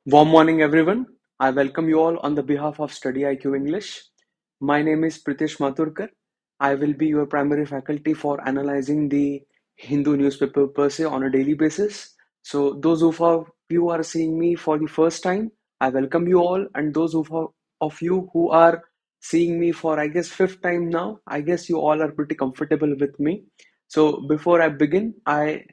Warm morning, everyone. I welcome you all on the behalf of StudyIQ English. My name is Pritesh Mathurkar. I will be your primary faculty for analyzing the Hindu newspaper per se on a daily basis. So, those of you who are seeing me for the first time, I welcome you all, and those of you who are seeing me for, I guess, fifth time now, I guess you all are pretty comfortable with me. So, before I begin, I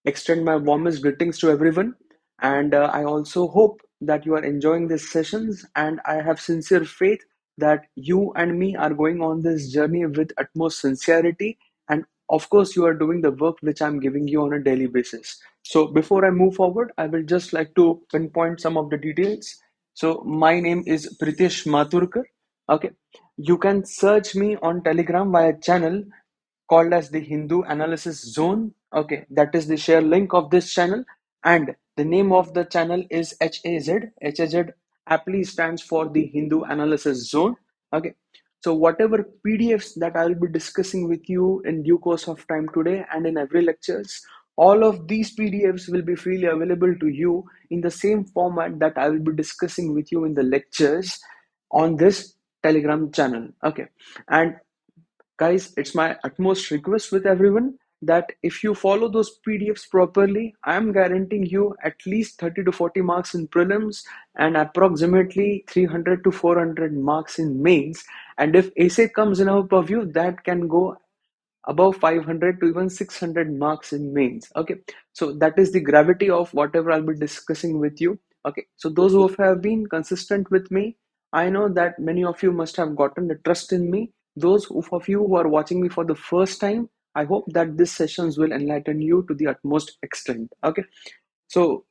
extend my warmest greetings to everyone. And I also hope that you are enjoying these sessions. And I have sincere faith that you and me are going on this journey with utmost sincerity. And of course, you are doing the work which I'm giving you on a daily basis. So before I move forward, I will just like to pinpoint some of the details. So my name is Pritesh Mathurkar. Okay. You can search me on Telegram via channel called as the Hindu Analysis Zone. Okay, that is the share link of this channel, and the name of the channel is HAZ. HAZ aptly stands for the Hindu Analysis Zone. Okay, so whatever PDFs that I will be discussing with you in due course of time today and in every lectures, all of these PDFs will be freely available to you in the same format that I will be discussing with you in the lectures on this Telegram channel. Okay, and guys, it's my utmost request with everyone that if you follow those PDFs properly, I am guaranteeing you at least 30 to 40 marks in prelims and approximately 300 to 400 marks in mains. And if essay comes in our purview, that can go above 500 to even 600 marks in mains. Okay, so that is the gravity of whatever I'll be discussing with you. Okay, so those who have been consistent with me, I know that many of you must have gotten the trust in me. Those of you who are watching me for the first time, I hope that these sessions will enlighten you to the utmost extent. Okay, so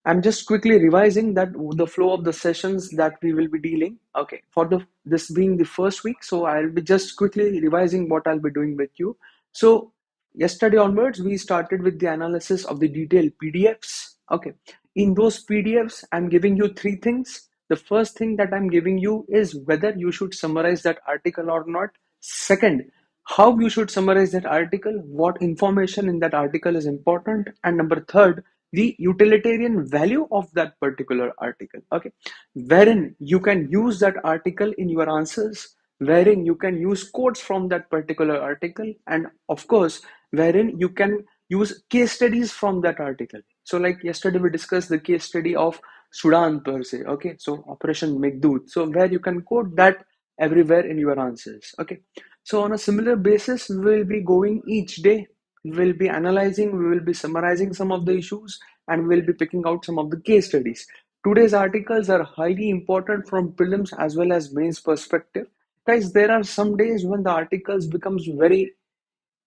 I'm just quickly revising that the flow of the sessions that we will be dealing. Okay, for the this being the first week, so I'll be just quickly revising what I'll be doing with you. So yesterday onwards, we started with the analysis of the detailed PDFs. Okay, in those PDFs, I'm giving you three things. The first thing that I'm giving you is whether you should summarize that article or not. Second, how you should summarize that article, what information in that article is important, and number third, the utilitarian value of that particular article. Okay, wherein you can use that article in your answers, wherein you can use quotes from that particular article, and of course wherein you can use case studies from that article. So like yesterday we discussed the case study of Sudan per se. Okay, so Operation Meghdoot, so where you can quote that everywhere in your answers. Okay, so on a similar basis we will be going each day. We will be analyzing, we will be summarizing some of the issues, and we will be picking out some of the case studies. Today's articles are highly important from prelims as well as mains perspective. Guys, there are some days when the articles becomes very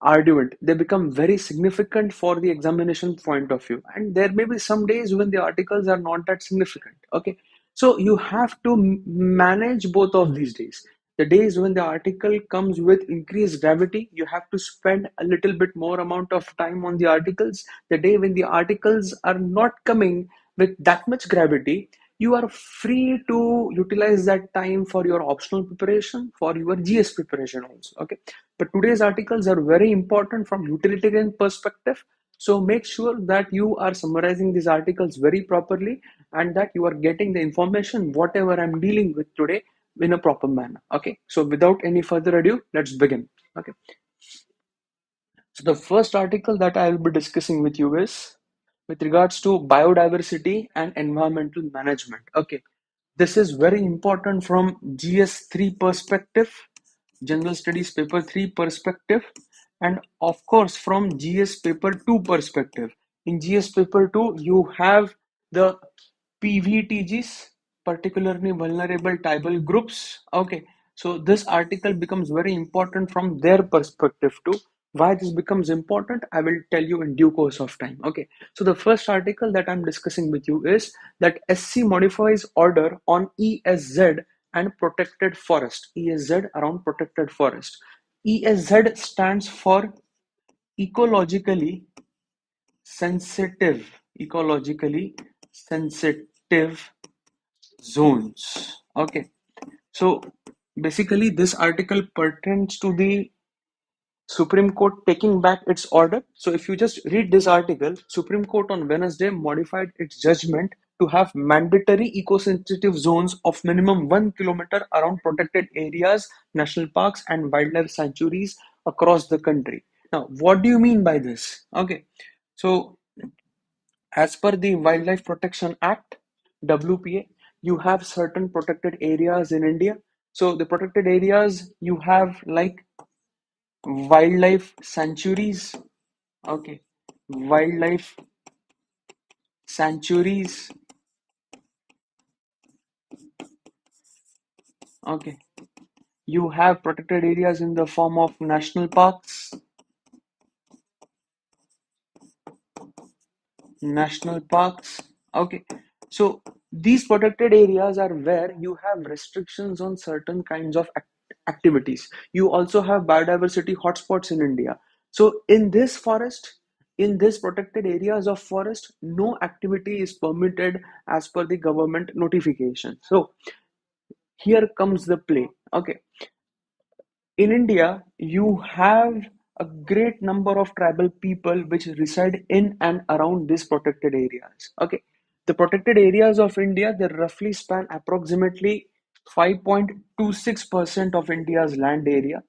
arduent, they become very significant for the examination point of view, and there may be some days when the articles are not that significant. Okay, so you have to manage both of these days. The days when the article comes with increased gravity, you have to spend a little bit more amount of time on the articles. The day when the articles are not coming with that much gravity, you are free to utilize that time for your optional preparation, for your GS preparation also. Okay, but today's articles are very important from utilitarian perspective. So make sure that you are summarizing these articles very properly and that you are getting the information, whatever I'm dealing with today, in a proper manner. Okay. So without any further ado, let's begin. Okay. So the first article that I will be discussing with you is with regards to biodiversity and environmental management. Okay. This is very important from GS3 perspective, General Studies Paper 3 perspective, and of course from GS Paper 2 perspective. In GS Paper 2, you have the PVTGs, particularly vulnerable tribal groups. Okay, so this article becomes very important from their perspective too. Why this becomes important, I will tell you in due course of time. Okay, so the first article that I'm discussing with you is that SC modifies order on ESZ and protected forest. ESZ around protected forest. ESZ stands for ecologically sensitive, ecologically sensitive zones. Okay, so basically this article pertains to the Supreme Court taking back its order. So if you just read this article, Supreme Court on Wednesday modified its judgment to have mandatory eco-sensitive zones of minimum 1 kilometer around protected areas, national parks, and wildlife sanctuaries across the country. Now, what do you mean by this? Okay, so as per the Wildlife Protection Act, WPA, you have certain protected areas in India. So the protected areas you have like wildlife sanctuaries. Okay, wildlife sanctuaries. Okay, you have protected areas in the form of national parks, national parks. Okay, so these protected areas are where you have restrictions on certain kinds of activities. You also have biodiversity hotspots in India. So in this forest, in this protected areas of forest, no activity is permitted as per the government notification. So here comes the play. Okay, in India, you have a great number of tribal people which reside in and around these protected areas. Okay, the protected areas of India, they roughly span approximately 5.26% of India's land area.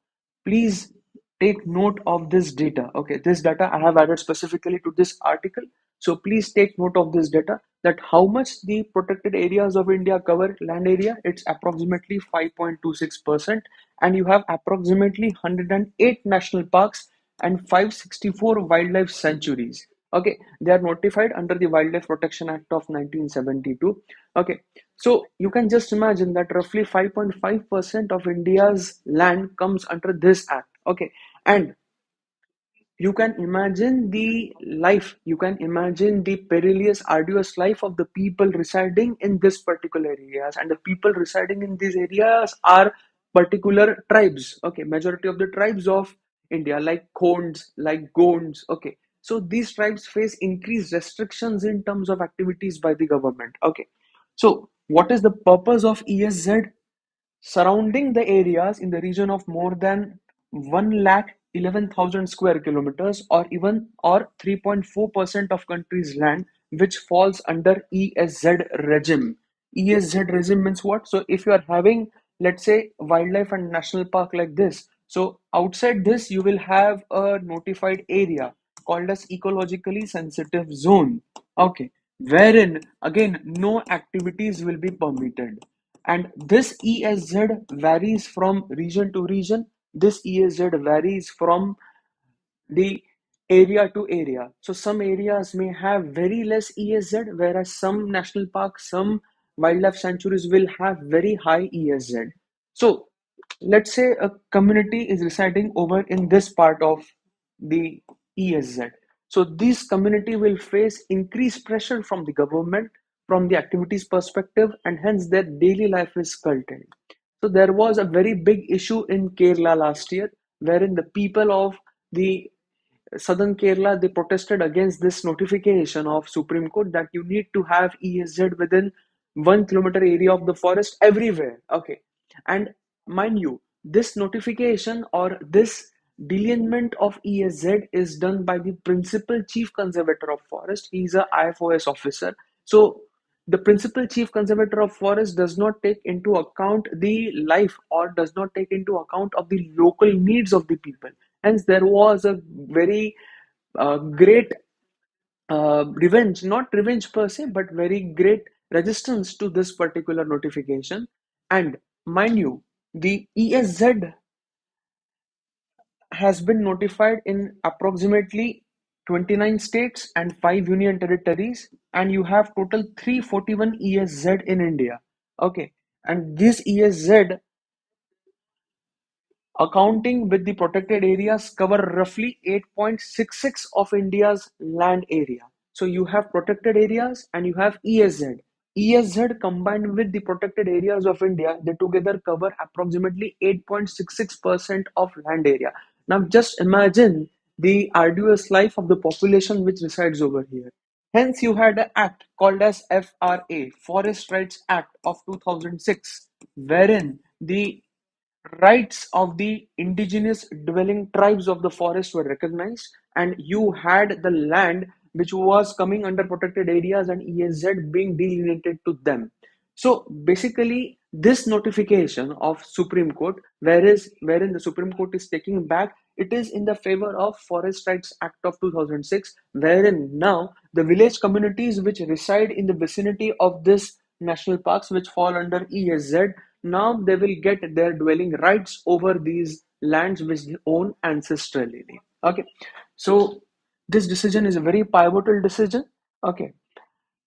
Please take note of this data. Okay, this data I have added specifically to this article. So please take note of this data, that how much the protected areas of India cover land area. It's approximately 5.26%, and you have approximately 108 national parks and 564 wildlife sanctuaries. Okay, they are notified under the Wildlife Protection Act of 1972. Okay, so you can just imagine that roughly 5.5% of India's land comes under this act. Okay, and you can imagine the life, you can imagine the perilous, arduous life of the people residing in this particular areas, and the people residing in these areas are particular tribes. Okay, majority of the tribes of India, like Khonds, like Gonds. Okay, so these tribes face increased restrictions in terms of activities by the government. Okay, so what is the purpose of ESZ? Surrounding the areas in the region of more than 1,11,000 square kilometers, or even or 3.4% of country's land, which falls under ESZ regime. ESZ regime means what? So if you are having, let's say, wildlife and national park like this, so outside this you will have a notified area called as ecologically sensitive zone. Okay, wherein again no activities will be permitted, and this ESZ varies from region to region. This ESZ varies from the area to area. So some areas may have very less ESZ, whereas some national parks, some wildlife sanctuaries will have very high ESZ. So let's say a community is residing over in this part of the ESZ. So this community will face increased pressure from the government, from the activities perspective, and hence their daily life is curtailed. So there was a very big issue in Kerala last year, wherein the people of the southern Kerala, they protested against this notification of Supreme Court that you need to have ESZ within 1 kilometer area of the forest everywhere. Okay, and mind you, this notification or this delineament of ESZ is done by the principal chief conservator of forest. He is a IFOS officer. So the principal chief conservator of forest does not take into account the life, or does not take into account of the local needs of the people. Hence there was a very great revenge, not revenge per se, but very great resistance to this particular notification. And mind you, the ESZ has been notified in approximately 29 states and 5 union territories, and you have total 341 ESZ in India. Okay, and this ESZ, accounting with the protected areas, cover roughly 8.66 of India's land area. So you have protected areas and you have ESZ. ESZ combined with the protected areas of India, they together cover approximately 8.66% of land area. Now just imagine the arduous life of the population which resides over here. Hence, you had an act called as FRA, Forest Rights Act of 2006, wherein the rights of the indigenous dwelling tribes of the forest were recognized, and you had the land which was coming under protected areas and ESZ being delineated to them. So basically, this notification of Supreme Court, wherein the Supreme Court is taking back, it is in the favor of Forest Rights Act of 2006, wherein now the village communities which reside in the vicinity of this national parks, which fall under ESZ, now they will get their dwelling rights over these lands which they own ancestrally. Okay, so this decision is a very pivotal decision. Okay,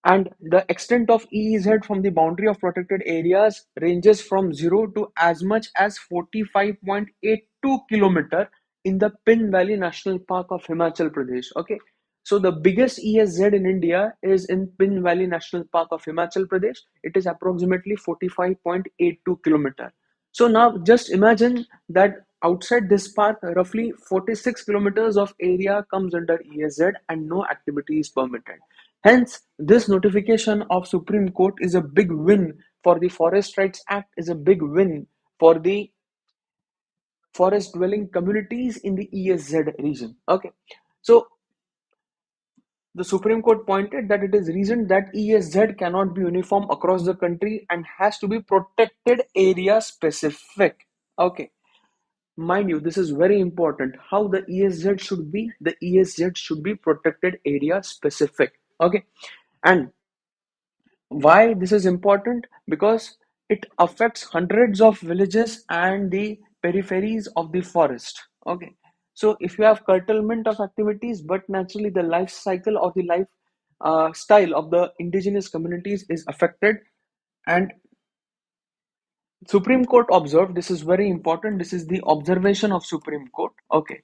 and the extent of EEZ from the boundary of protected areas ranges from 0 to as much as 45.82 kilometer in the Pin Valley National Park of Himachal Pradesh. Okay, so the biggest ESZ in India is in Pin Valley National Park of Himachal Pradesh. It is approximately 45.82 kilometer. So now just imagine that outside this park, roughly 46 kilometers of area comes under ESZ and no activity is permitted. Hence, this notification of Supreme Court is a big win for the Forest Rights Act, is a big win for the forest dwelling communities in the ESZ region. Okay, so the Supreme Court pointed that it is reasoned that ESZ cannot be uniform across the country and has to be protected area specific. Okay, mind you, this is very important. How the ESZ should be? The ESZ should be protected area specific. Okay, and why this is important? Because it affects hundreds of villages and the peripheries of the forest. Okay, so if you have curtailment of activities, but naturally the life cycle or the life style of the indigenous communities is affected. And Supreme Court observed, this is very important, this is the observation of Supreme Court. Okay,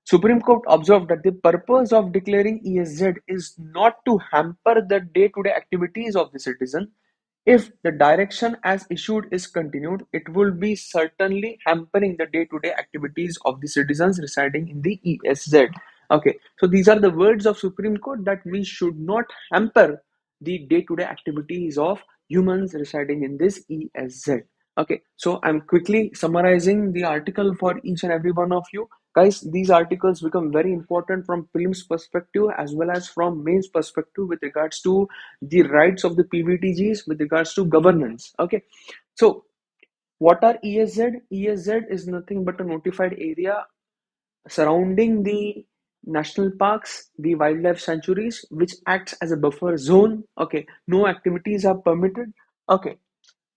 Supreme Court observed that the purpose of declaring ESZ is not to hamper the day-to-day activities of the citizen. If the direction as issued is continued, it will be certainly hampering the day-to-day activities of the citizens residing in the ESZ. Okay, so these are the words of Supreme Court, that we should not hamper the day-to-day activities of humans residing in this ESZ. Okay, so I'm quickly summarizing the article for each and every one of you. Guys, these articles become very important from prelims perspective as well as from mains perspective with regards to the rights of the PVTGs, with regards to governance. Okay, so what are ESZ? ESZ is nothing but a notified area surrounding the national parks, the wildlife sanctuaries, which acts as a buffer zone. Okay, no activities are permitted. Okay,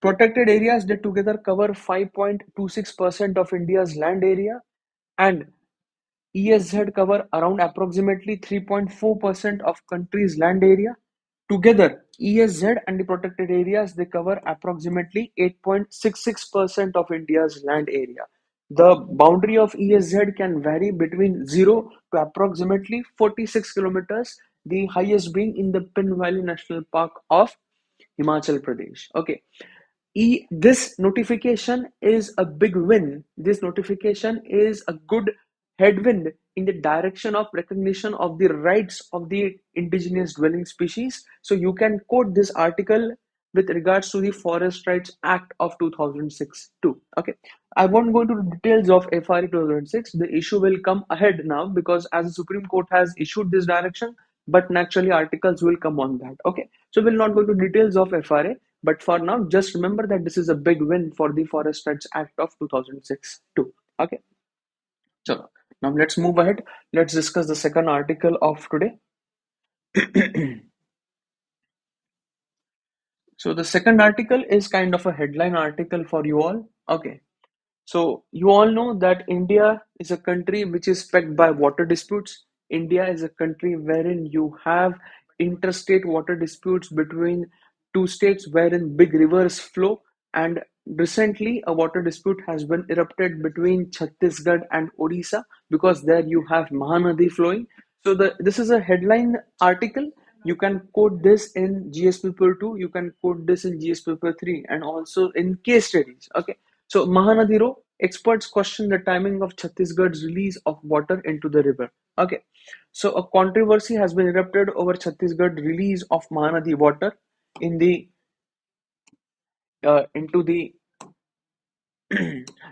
protected areas, they together cover 5.26% of India's land area, and ESZ cover around approximately 3.4% of country's land area. Together, ESZ and the protected areas, they cover approximately 8.66% of India's land area. The boundary of ESZ can vary between 0 to approximately 46 kilometers, the highest being in the Pin Valley National Park of Himachal Pradesh. Okay, this notification is a big win. This notification is a good headwind in the direction of recognition of the rights of the indigenous dwelling species. So you can quote this article with regards to the Forest Rights Act of 2006 too. Okay, I won't go into the details of FRA 2006. The issue will come ahead now, because as the Supreme Court has issued this direction, but naturally articles will come on that. Okay, so we'll not go into details of FRA, but for now, just remember that this is a big win for the Forest Rights Act of 2006 too. Okay, so now let's move ahead. Let's discuss the second article of today. So the second article is kind of a headline article for you all. Okay, so you all know that India is a country which is plagued by water disputes. India is a country wherein you have interstate water disputes between two states wherein big rivers flow. And recently, a water dispute has been erupted between Chhattisgarh and Odisha, because there you have Mahanadi flowing. So this is a headline article. You can quote this in GS paper 2, you can quote this in GS paper 3, and also in case studies. Okay, so Mahanadi Row, experts question the timing of Chhattisgarh's release of water into the river. Okay, so a controversy has been erupted over Chhattisgarh release of Mahanadi water in the into the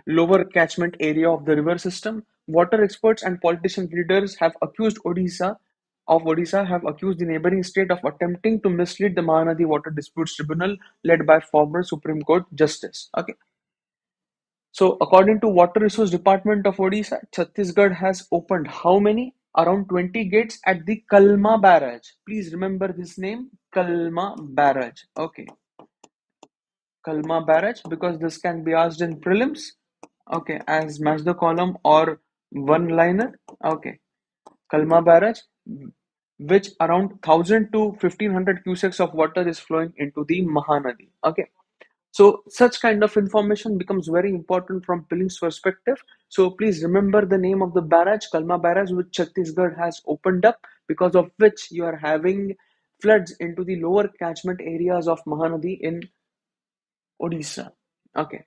lower catchment area of the river system. Water experts and politician leaders have accused Odisha of Odisha have accused the neighboring state of attempting to mislead the Mahanadi Water Disputes Tribunal led by former Supreme Court Justice. Okay. So, according to Water Resource Department of Odisha, Chhattisgarh has opened how many? Around 20 gates at the Kalma barrage. Please remember this name, Kalma barrage. Okay, Kalma barrage, because this can be asked in prelims. Okay, as match the column or one liner. Okay, Kalma barrage, which around 1000 to 1500 cusecs of water is flowing into the Mahanadi. Okay. So such kind of information becomes very important from Pilling's perspective. So please remember the name of the barrage, Kalma barrage, which Chhattisgarh has opened up, because of which you are having floods into the lower catchment areas of Mahanadi in Odisha. Okay.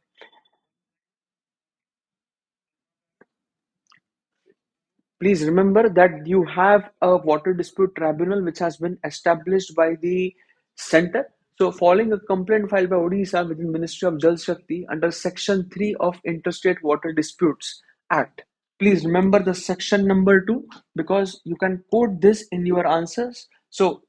Please remember that you have a water dispute tribunal which has been established by the center. So, following a complaint filed by Odisha within Ministry of Jal Shakti under Section 3 of Interstate Water Disputes Act. Please remember the section number 2, because you can quote this in your answers. So,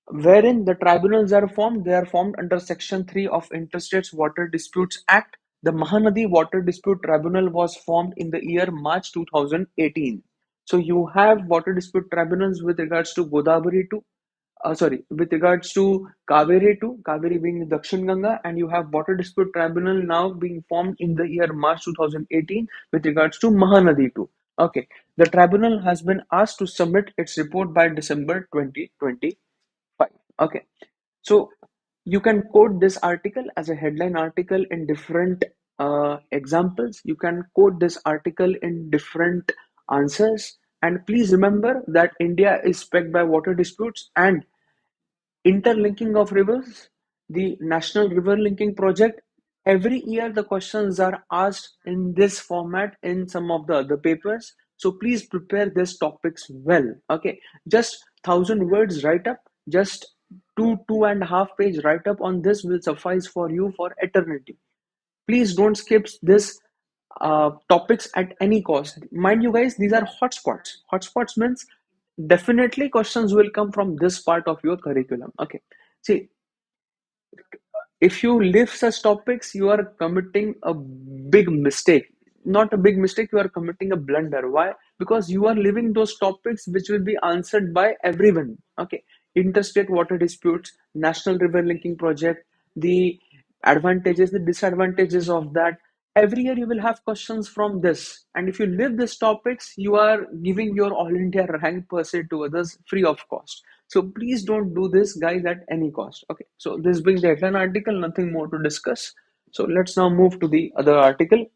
wherein the tribunals are formed, they are formed under Section 3 of Interstate Water Disputes Act. The Mahanadi Water Dispute Tribunal was formed in the year March 2018. So you have water dispute tribunals with regards to Godavari to, with regards to Kaveri to, Kaveri being Dakshin Ganga, and you have water dispute tribunal now being formed in the year March 2018 with regards to Mahanadi to. Okay, the tribunal has been asked to submit its report by December 2020. Fine. Okay. So you can quote this article as a headline article in different examples. You can quote this article in different answers. And please remember that India is pegged by water disputes and interlinking of rivers, the National River Linking Project. Every year, the questions are asked in this format in some of the other papers. So please prepare these topics well. Okay, just 1,000 words write up, just 2.5 page write up on this will suffice for you for eternity. Please don't skip this topics at any cost. Mind you, guys, these are hotspots. Hotspots means definitely questions will come from this part of your curriculum. Okay. See, if you leave such topics, you are committing a big mistake. Not a big mistake, you are committing a blunder. Why? Because you are leaving those topics which will be answered by everyone. Okay. Interstate water disputes, national river linking project, the advantages, the disadvantages of that. Every year you will have questions from this. And if you leave these topics, you are giving your all India rank per se to others free of cost. So please don't do this, guys, at any cost. Okay. So this being the headline article, nothing more to discuss. So let's now move to the other article.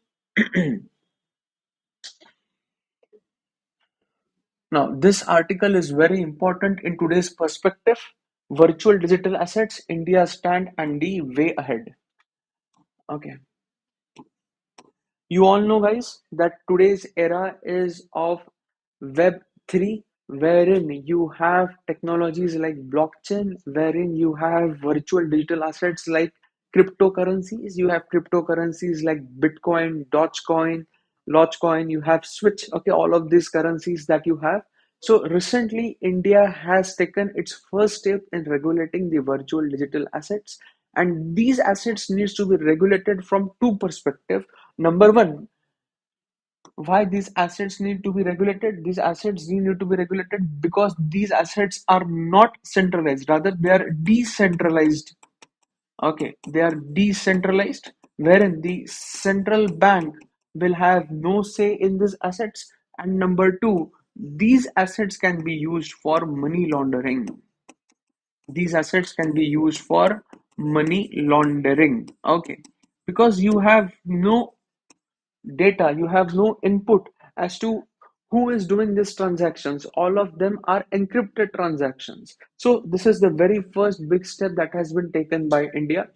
Now, this article is very important in today's perspective. Virtual digital assets, India stand and the way ahead. Okay. You all know, guys, that today's era is of Web 3, wherein you have technologies like blockchain, wherein you have virtual digital assets like cryptocurrencies. You have cryptocurrencies like Bitcoin, Dogecoin, Lodgecoin, you have Switch, okay, all of these currencies that you have. So recently, India has taken its first step in regulating the virtual digital assets, and these assets needs to be regulated from two perspectives. Number one, why these assets need to be regulated? These assets need to be regulated because these assets are not centralized, rather they are decentralized. Okay, they are decentralized, wherein the central bank will have no say in these assets. And number two, these assets can be used for money laundering. These assets can be used for money laundering. Okay, because you have no data, you have no input as to who is doing these transactions. All of them are encrypted transactions. So this is the very first big step that has been taken by India.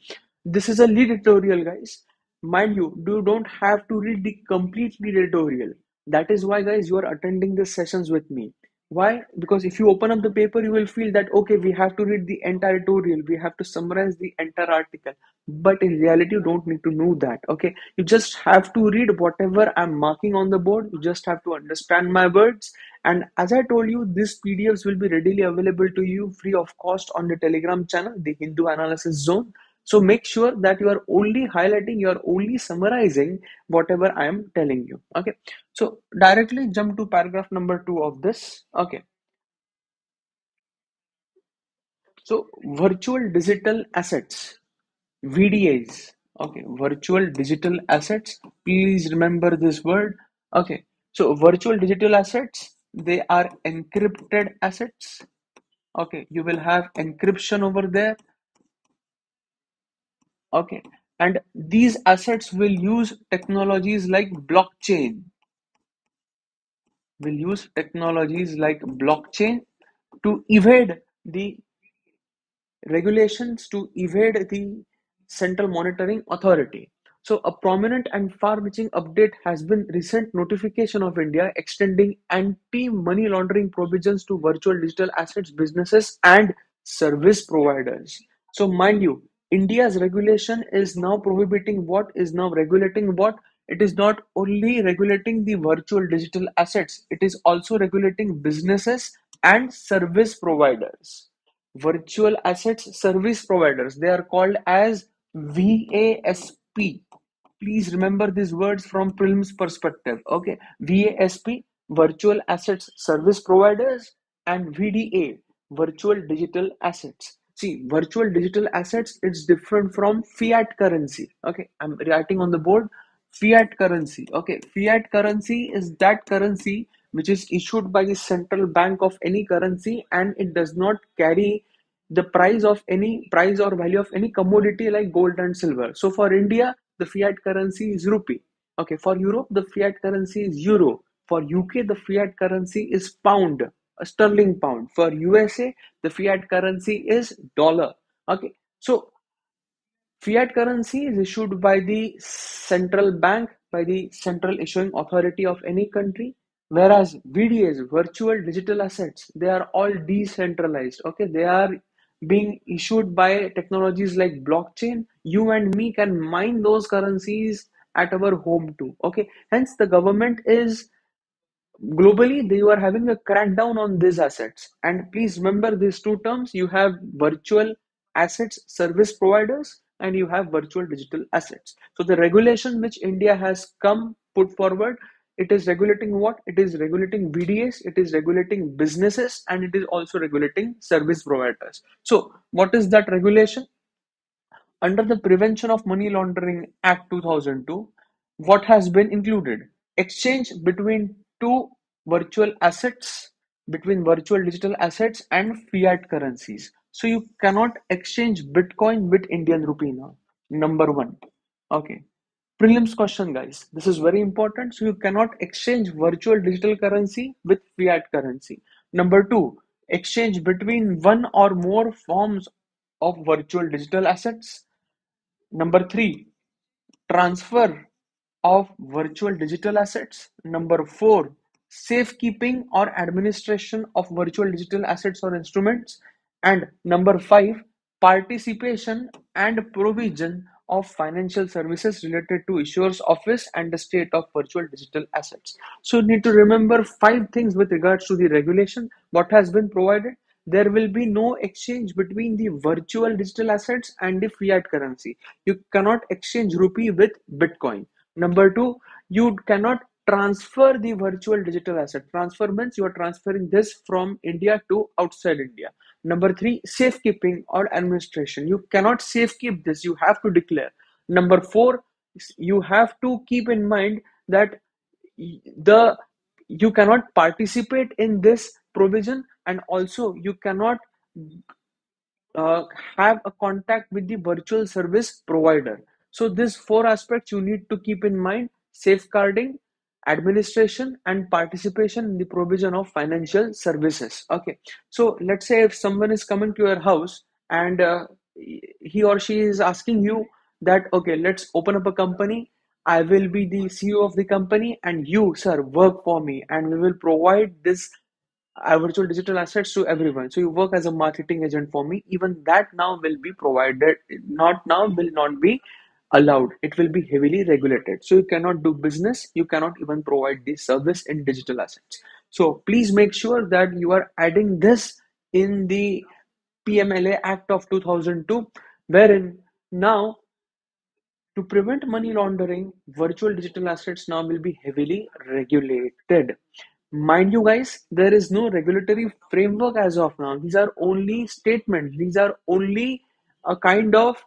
This is a lead editorial, guys. Mind you don't have to read the complete lead editorial. That is why, guys, you are attending these sessions with me. Why? Because if you open up the paper, you will feel that, okay, we have to read the entire editorial, we have to summarize the entire article. But in reality, you don't need to know that. Okay, you just have to read whatever I'm marking on the board. You just have to understand my words. And as I told you, these PDFs will be readily available to you free of cost on the Telegram channel, the Hindu Analysis Zone. So make sure that you are only highlighting, you are only summarizing whatever I am telling you. Okay. So directly jump to paragraph number 2 of this. Okay. So virtual digital assets, VDAs. Okay. Virtual digital assets. Please remember this word. Okay. So virtual digital assets, they are encrypted assets. Okay. You will have encryption over there. Okay. And these assets will use technologies like blockchain. Will use technologies like blockchain to evade the regulations, to evade the central monitoring authority. So a prominent and far-reaching update has been recent notification of India extending anti-money laundering provisions to virtual digital assets businesses and service providers. So mind you, India's regulation is now prohibiting what, is now regulating what. It is not only regulating the virtual digital assets, it is also regulating businesses and service providers. Virtual assets service providers, they are called as VASP. Please remember these words from prelims perspective. Okay, VASP, virtual assets service providers, and VDA, virtual digital assets. See, virtual digital assets, it's different from fiat currency. Okay, I'm writing on the board, fiat currency. Okay, fiat currency is that currency which is issued by the central bank of any currency, and it does not carry the price of any price or value of any commodity like gold and silver. So for India, the fiat currency is rupee. Okay, for Europe, the fiat currency is euro. For UK, the fiat currency is pound, a sterling pound. For USA, the fiat currency is dollar. Okay, so fiat currency is issued by the central bank, by the central issuing authority of any country, whereas VDAs, virtual digital assets, they are all decentralized. Okay, they are being issued by technologies like blockchain. You and me can mine those currencies at our home too. Okay, hence the government is globally they are having a crackdown on these assets. And please remember these two terms, you have virtual assets service providers and you have virtual digital assets. So the regulation which India has come put forward, it is regulating what? It is regulating VDAs, it is regulating businesses, and it is also regulating service providers. So what is that regulation? Under the Prevention of Money Laundering Act 2002, what has been included? Exchange between two virtual assets, between virtual digital assets and fiat currencies. So you cannot exchange Bitcoin with Indian rupee now. Number one. Okay. Prelims question, guys. This is very important. So you cannot exchange virtual digital currency with fiat currency. Number two, exchange between one or more forms of virtual digital assets. Number three, transfer of virtual digital assets. Number four, safekeeping or administration of virtual digital assets or instruments. And number five, participation and provision of financial services related to issuer's office and the state of virtual digital assets. So you need to remember five things with regards to the regulation, what has been provided. There will be no exchange between the virtual digital assets and the fiat currency. You cannot exchange rupee with Bitcoin. Number two, you cannot transfer the virtual digital asset. Transfer means you are transferring this from India to outside India. Number three, safekeeping or administration. You cannot safekeep this, you have to declare. Number four, you have to keep in mind that the you cannot participate in this provision, and also you cannot uh, have a contact with the virtual service provider. So these four aspects you need to keep in mind: safeguarding, administration, and participation in the provision of financial services. Okay, so let's say if someone is coming to your house and he or she is asking you that, okay, let's open up a company. I will be the CEO of the company and you, sir, work for me, and we will provide this virtual digital assets to everyone. So you work as a marketing agent for me. Even that now will be provided, not now will not be allowed. It will be heavily regulated. So you cannot do business, you cannot even provide this service in digital assets. So please make sure that you are adding this in the PMLA Act of 2002, wherein now to prevent money laundering, virtual digital assets now will be heavily regulated. Mind you, guys, there is no regulatory framework as of now. These are only statements, these are only a kind of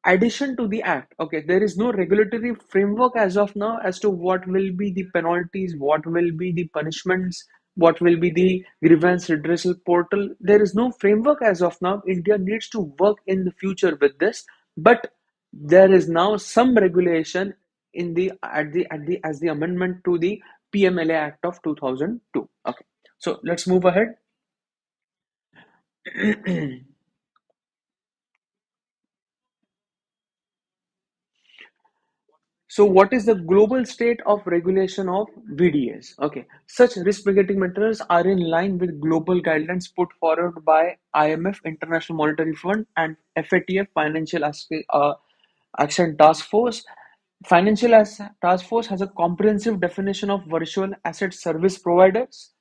addition to the act. Okay, there is no regulatory framework as of now as to what will be the penalties, what will be the punishments, what will be the grievance redressal portal. There is no framework as of now. India needs to work in the future with this, but there is now some regulation in the at the as the amendment to the PMLA Act of 2002. Okay, so let's move ahead. So, what is the global state of regulation of VDAs? Okay, such risk mitigating measures are in line with global guidelines put forward by IMF, International Monetary Fund, and FATF, Action Task Force. Task Force has a comprehensive definition of virtual asset service providers.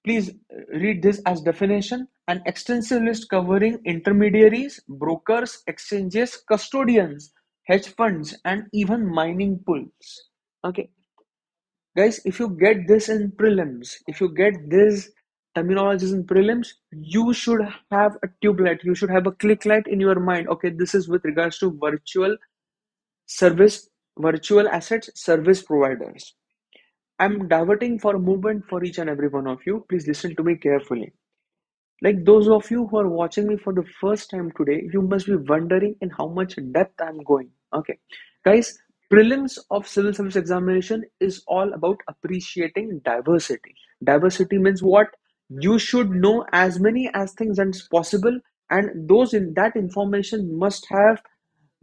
Please read this as definition: an extensive list covering intermediaries, brokers, exchanges, custodians, hedge funds, and even mining pools. Okay, guys, if you get this in prelims, if you get this terminologies in prelims, you should have a tube light, you should have a click light in your mind. Okay, this is with regards to service, virtual assets service providers. I'm diverting for a moment for each and every one of you. Please listen to me carefully. Like those of you who are watching me for the first time today, you must be wondering in how much depth I'm going. Okay, guys, prelims of civil service examination is all about appreciating diversity. Diversity means what? You should know as many as things as possible, and those in that information must have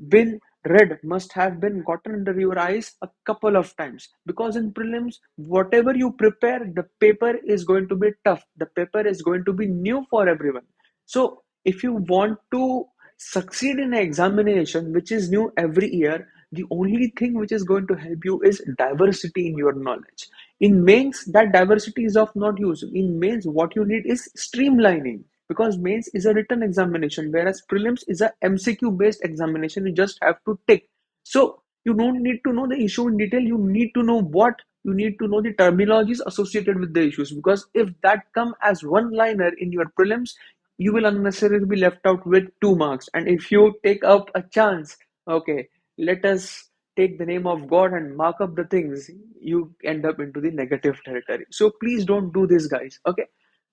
been read, must have been gotten under your eyes a couple of times, because in prelims whatever you prepare, the paper is going to be tough, the paper is going to be new for everyone. So if you want to succeed in an examination which is new every year, the only thing which is going to help you is diversity in your knowledge. In mains, that diversity is of not use. In mains, what you need is streamlining, because mains is a written examination, whereas prelims is a MCQ based examination. You just have to tick. So you don't need to know the issue in detail. You need to know what you need to know, the terminologies associated with the issues, because if that come as one liner in your prelims, you will unnecessarily be left out with 2 marks. And if you take up a chance, okay, let us take the name of God and mark up the things, you end up into the negative territory. So please don't do this, guys. Okay,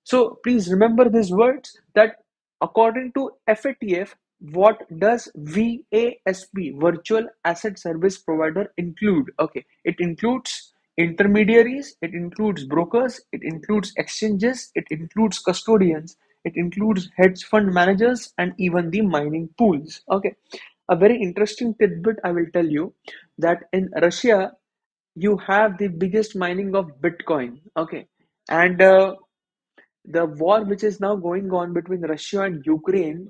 so please remember these words, that according to FATF, what does VASP, Virtual Asset Service Provider, include? Okay, it includes intermediaries, it includes brokers, it includes exchanges, it includes custodians, it includes hedge fund managers, and even the mining pools. Okay, a very interesting tidbit I will tell you, that in Russia you have the biggest mining of Bitcoin. Okay, and the war which is now going on between Russia and Ukraine,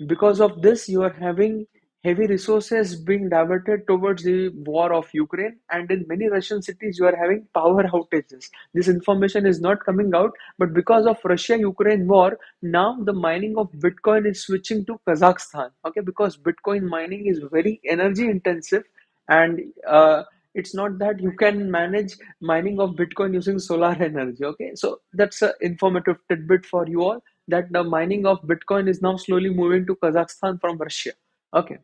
because of this, you are having heavy resources being diverted towards the war of Ukraine, and in many Russian cities, you are having power outages. This information is not coming out, but because of Russia-Ukraine war, now the mining of Bitcoin is switching to Kazakhstan. Okay, because Bitcoin mining is very energy intensive, and it's not that you can manage mining of Bitcoin using solar energy. Okay, so that's an informative tidbit for you all, that the mining of Bitcoin is now slowly moving to Kazakhstan from Russia. Okay,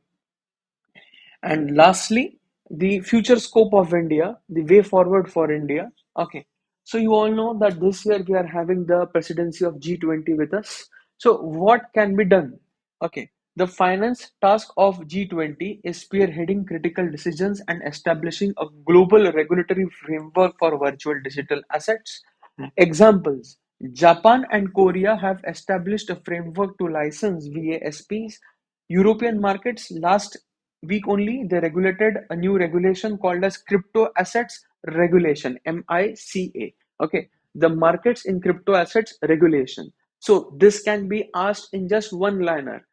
and lastly, the future scope of India, the way forward for India. Okay, so you all know that this year we are having the presidency of G20 with us. So what can be done? Okay, the finance task of G20 is spearheading critical decisions and establishing a global regulatory framework for virtual digital assets. Examples: Japan and Korea have established a framework to license VASPs. European markets, last week only, they regulated a new regulation called as Crypto Assets Regulation, MICA. Okay, the markets in crypto assets regulation. So this can be asked in just one liner.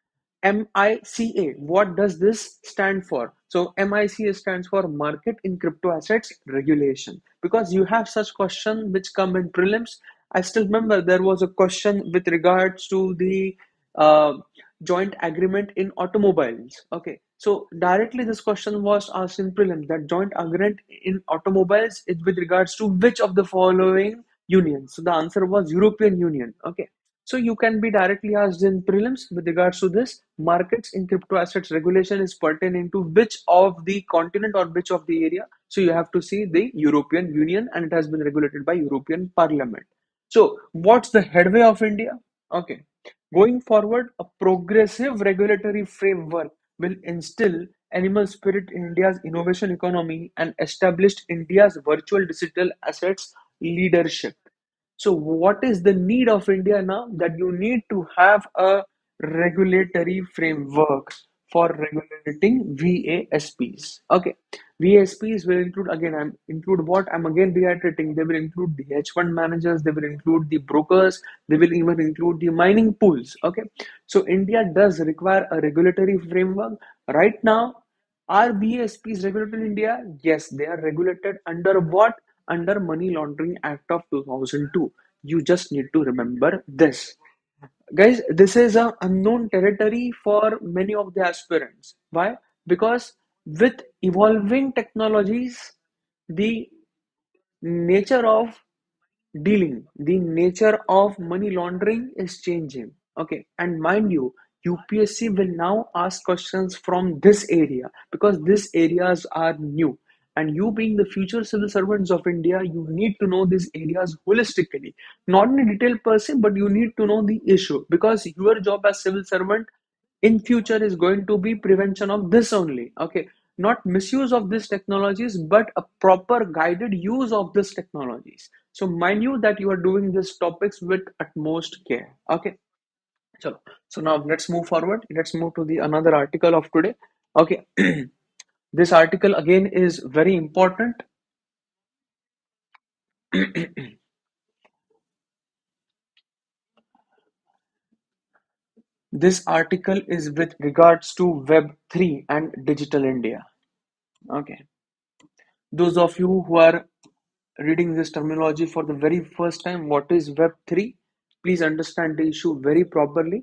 MICA, what does this stand for? So MICA stands for Market in Crypto Assets Regulation, because you have such questions which come in prelims. I still remember there was a question with regards to the uh, joint agreement in automobiles. Okay, so directly this question was asked in prelims, that joint agreement in automobiles is with regards to which of the following unions. So the answer was European Union. Okay, so you can be directly asked in prelims with regards to this. Markets in crypto assets regulation is pertaining to which of the continent or which of the area. So you have to see the European Union, and it has been regulated by European Parliament. So what's the headway of India? Okay, going forward, a progressive regulatory framework will instill animal spirit in India's innovation economy and established India's virtual digital assets leadership. So, what is the need of India now? That you need to have a regulatory framework for regulating VASPs. Okay, VASPs will include, again, I'm include what I'm again reiterating. They will include the hedge fund managers. They will include the brokers. They will even include the mining pools. Okay, so India does require a regulatory framework right now. Are BSPs regulated in India? Yes, they are regulated under what? Under Money Laundering Act of 2002. You just need to remember this. Guys, this is a unknown territory for many of the aspirants. Why? Because with evolving technologies, the nature of dealing, the nature of money laundering is changing. Okay, and mind you, UPSC will now ask questions from this area because these areas are new. And you being the future civil servants of India, you need to know these areas holistically, not in a detailed person, but you need to know the issue, because your job as civil servant in future is going to be prevention of this only. Okay, not misuse of these technologies, but a proper guided use of these technologies. So mind you that you are doing these topics with utmost care. Okay, so now let's move forward. Let's move to the another article of today. Okay, this article again is very important. This article is with regards to Web 3 and Digital India. Okay, those of you who are reading this terminology for the very first time, what is Web3? Please understand the issue very properly.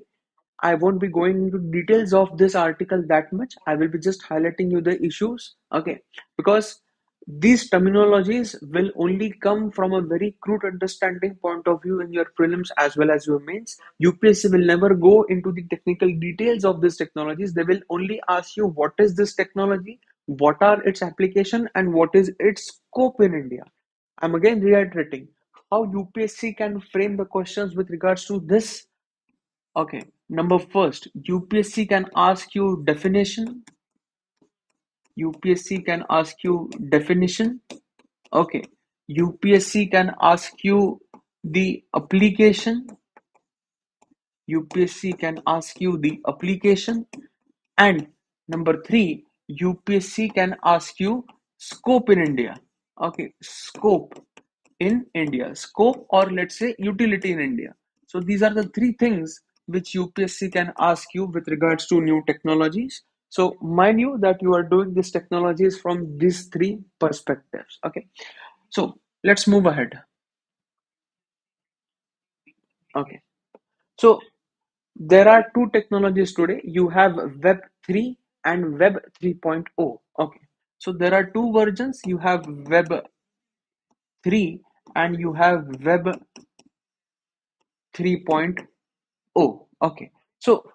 I won't be going into details of this article that much. I will be just highlighting you the issues. Okay, because these terminologies will only come from a very crude understanding point of view in your prelims as well as your mains. UPSC will never go into the technical details of these technologies. They will only ask you what is this technology, what are its application, and what is its scope in India. I'm again reiterating how UPSC can frame the questions with regards to this. Okay, number first, UPSC can ask you definition. UPSC can ask you definition. Okay, UPSC can ask you the application. UPSC can ask you the application. And number three, UPSC can ask you scope in India. Okay, scope in India, scope, or let's say utility in India. So these are the three things which UPSC can ask you with regards to new technologies. So mind you that you are doing these technologies from these three perspectives. Okay, so let's move ahead. Okay, so there are two technologies today. You have Web 3 and Web 3.0. Okay, so there are two versions. You have Web 3 and you have Web 3.0. Okay, so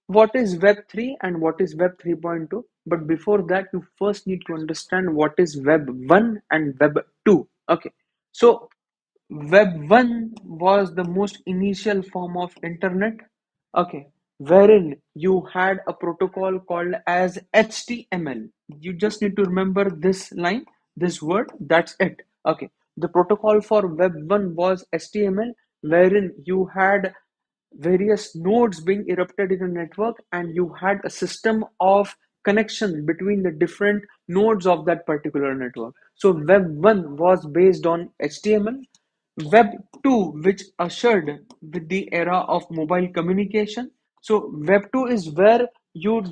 what is Web 3 and what is Web 3.2? But before that, you first need to understand what is Web 1 and Web 2. Okay, so Web 1 was the most initial form of internet, okay, wherein you had a protocol called as HTML. You just need to remember this line, this word, that's it. Okay, the protocol for Web 1 was HTML, wherein you had various nodes being erupted in a network and you had a system of connection between the different nodes of that particular network. So Web 1 was based on HTML. Web 2, which ushered with the era of mobile communication. So Web 2 is where you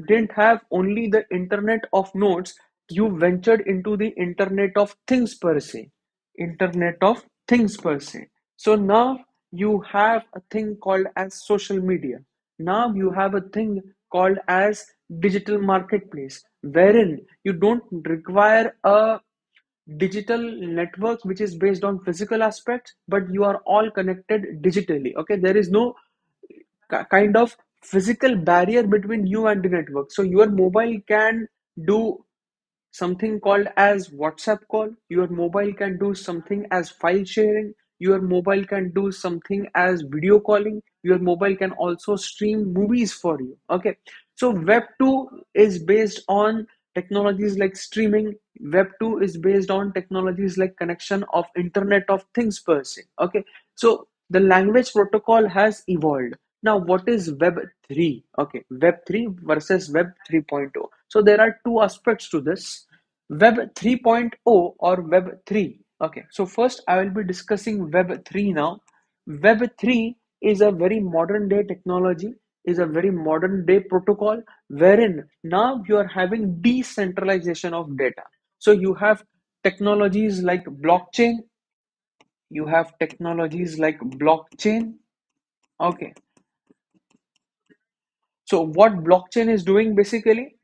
didn't have only the internet of nodes, you ventured into the internet of things per se. Internet of things per se. So now you have a thing called as social media. Now you have a thing called as digital marketplace, wherein you don't require a digital network which is based on physical aspects, but you are all connected digitally. Okay, there is no kind of physical barrier between you and the network. So your mobile can do something called as WhatsApp call. Your mobile can do something as file sharing. Your mobile can do something as video calling. Your mobile can also stream movies for you. Okay. So Web 2 is based on technologies like streaming. Web 2 is based on technologies like connection of Internet of Things per se. Okay. So the language protocol has evolved. Now, what is Web 3? Okay, Web 3 versus Web 3.0. So there are two aspects to this. Web 3.0 or Web 3. Okay, so first I will be discussing Web 3 now. Web 3 is a very modern day technology, is a very modern day protocol wherein now you are having decentralization of data. So you have technologies like blockchain, you have technologies like blockchain. Okay, so what blockchain is doing basically?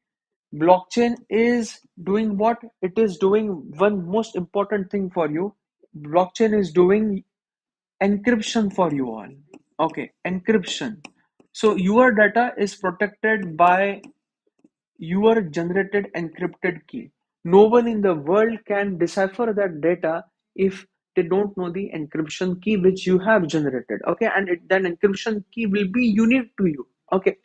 Blockchain is doing what? It is doing one most important thing for you. Blockchain is doing encryption for you all. Okay, encryption. So your data is protected by your generated encrypted key. No one in the world can decipher that data if they don't know the encryption key which you have generated. Okay, and that encryption key will be unique to you. Okay,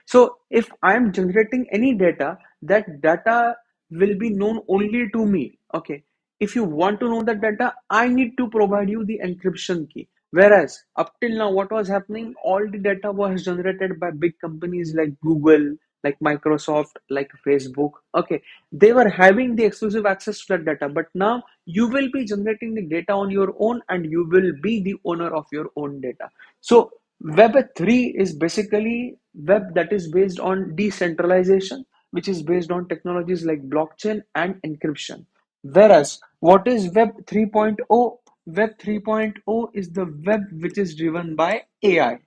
so if I am generating any data, that data will be known only to me. Okay, if you want to know that data, I need to provide you the encryption key. Whereas up till now, what was happening? All the data was generated by big companies like Google, like Microsoft, like Facebook. Okay, they were having the exclusive access to that data, but now you will be generating the data on your own and you will be the owner of your own data. So Web 3 is basically web that is based on decentralization, which is based on technologies like blockchain and encryption. Whereas what is Web 3.0? Web 3.0 is the web which is driven by AI,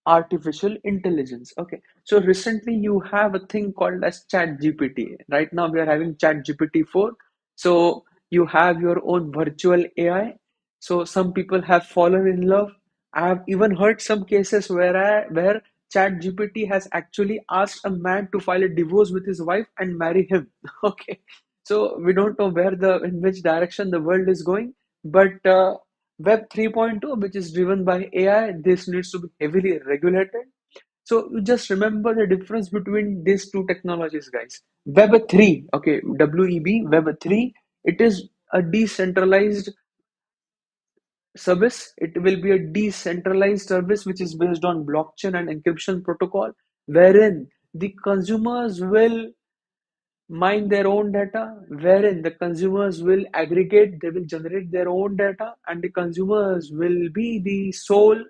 artificial intelligence. Okay, so recently you have a thing called as chat gpt. Right now we are having chat gpt 4. So you have your own virtual AI. So some people have fallen in love. I have even heard some cases where chat gpt has actually asked a man to file a divorce with his wife and marry him. Okay, so we don't know where the in which direction the world is going, but Web 3.2, which is driven by AI, this needs to be heavily regulated. So you just remember the difference between these two technologies, guys. Web 3, okay, WEB, Web 3, it is a decentralized service. It will be a decentralized service which is based on blockchain and encryption protocol, wherein the consumers will mine their own data, wherein the consumers will aggregate, they will generate their own data, and the consumers will be the sole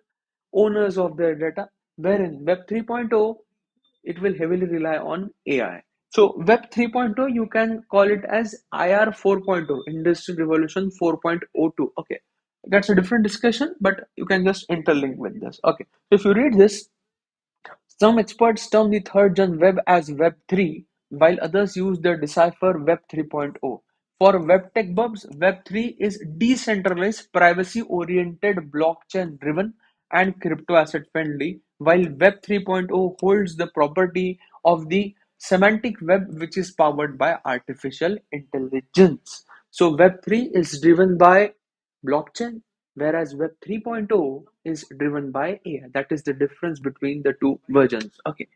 owners of their data. Wherein Web 3.0, it will heavily rely on AI. So Web 3.0, you can call it as IR 4.0, Industry Revolution 4.02. Okay, that's a different discussion, but you can just interlink with this. Okay, so if you read this, some experts term the third-gen web as Web 3, while others use the decipher Web 3.0. For web tech buffs, Web 3 is decentralized, privacy-oriented, blockchain-driven, and crypto-asset friendly, while Web 3.0 holds the property of the semantic web, which is powered by artificial intelligence. So Web 3 is driven by blockchain, whereas Web 3.0 is driven by AI. That is the difference between the two versions. Okay,